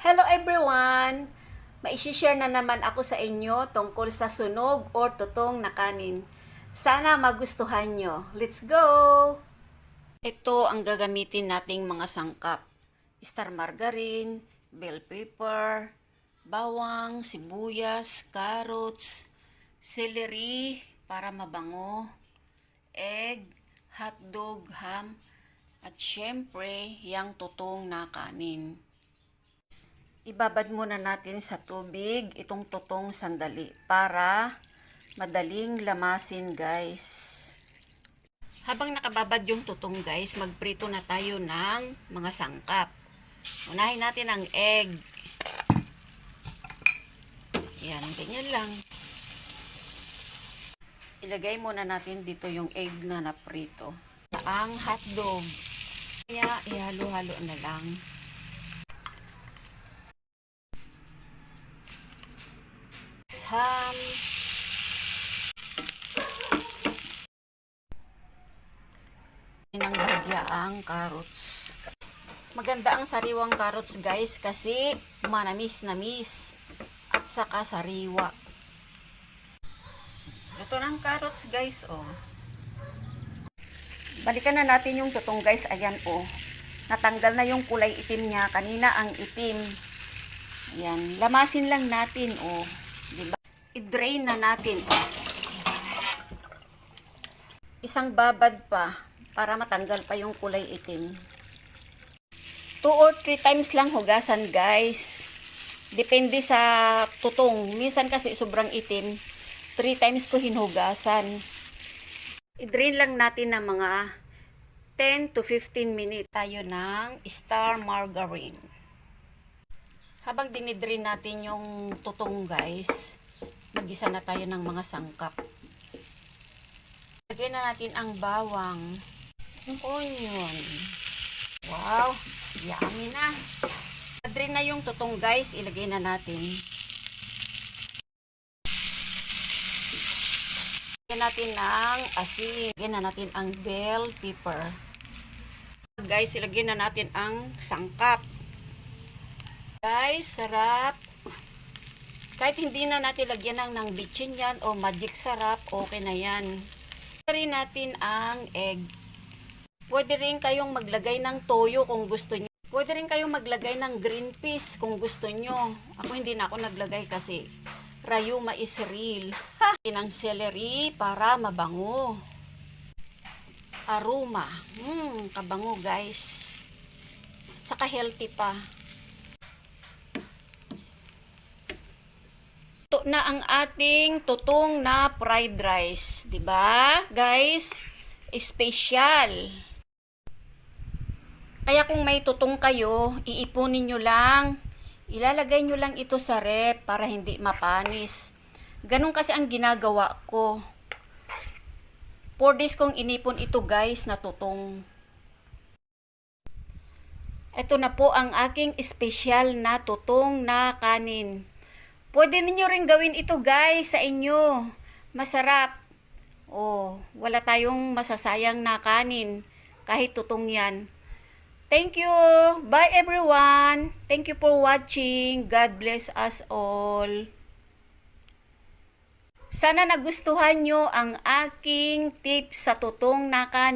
Hello everyone! Maishishare na naman ako sa inyo tungkol sa sunog or tutong na kanin. Sana magustuhan nyo. Let's go! Ito ang gagamitin nating mga sangkap. Star margarine, bell pepper, bawang, sibuyas, carrots, celery para mabango, egg, hotdog, ham, at syempre, yang tutong na kanin. Ibabad muna natin sa tubig itong tutong sandali para madaling lamasin, guys. Habang nakababad yung tutong, guys, magprito na tayo ng mga sangkap. Unahin natin ang egg. Yan, ganyan lang. Ilagay muna natin dito yung egg na naprito. Ang hotdog. Kaya ihalo-halo na lang. Ham. Ng bahagya ang carrots. Maganda ang sariwang carrots, guys, kasi manamis-namis at saka sariwa. Ito ng carrots, guys, oh. Balikan na natin yung tutong, guys. Ayan, oh. Natanggal na yung kulay itim niya. Kanina ang itim. Ayan. Lamasin lang natin, oh. Diba? I-drain na natin. Isang babad pa para matanggal pa yung kulay itim. 2 or 3 times lang hugasan, guys. Depende sa tutong. Minsan kasi sobrang itim. 3 times ko hinugasan. I-drain lang natin ng mga 10 to 15 minutes. Tayo ng star margarine. Habang dinidrain natin yung tutong, guys, mag-isa na tayo ng mga sangkap. Lagyan na natin ang bawang, yung onion. Wow, yummy na. Drain na yung tutong, guys, ilagay na natin. Lagyan natin ng asin. Lagyan na natin ang bell pepper. Guys, ilagay na natin ang sangkap. Guys, sarap. Kahit hindi na natin lagyan ng bitchin yan o magic sarap, okay na yan. Rin natin ang egg. Pwede rin kayong maglagay ng toyo kung gusto nyo. Pwede rin kayong maglagay ng green peas kung gusto nyo. Ako hindi na ako naglagay kasi rayuma is real. Ng celery para mabango. Aroma. Kabango, guys. Saka healthy pa. Ito na ang ating tutong na fried rice, 'di ba? Guys, special. Kaya kung may tutong kayo, iipunin nyo lang. Ilalagay nyo lang ito sa rep para hindi mapanis. Ganun kasi ang ginagawa ko. 4 days kong inipon ito, guys, na tutong. Ito na po ang aking special na tutong na kanin. Pwede niyo rin gawin ito, guys, sa inyo. Masarap. Oh, wala tayong masasayang na kanin. Kahit tutong yan. Thank you. Bye, everyone. Thank you for watching. God bless us all. Sana nagustuhan nyo ang aking tips sa tutong na kanin.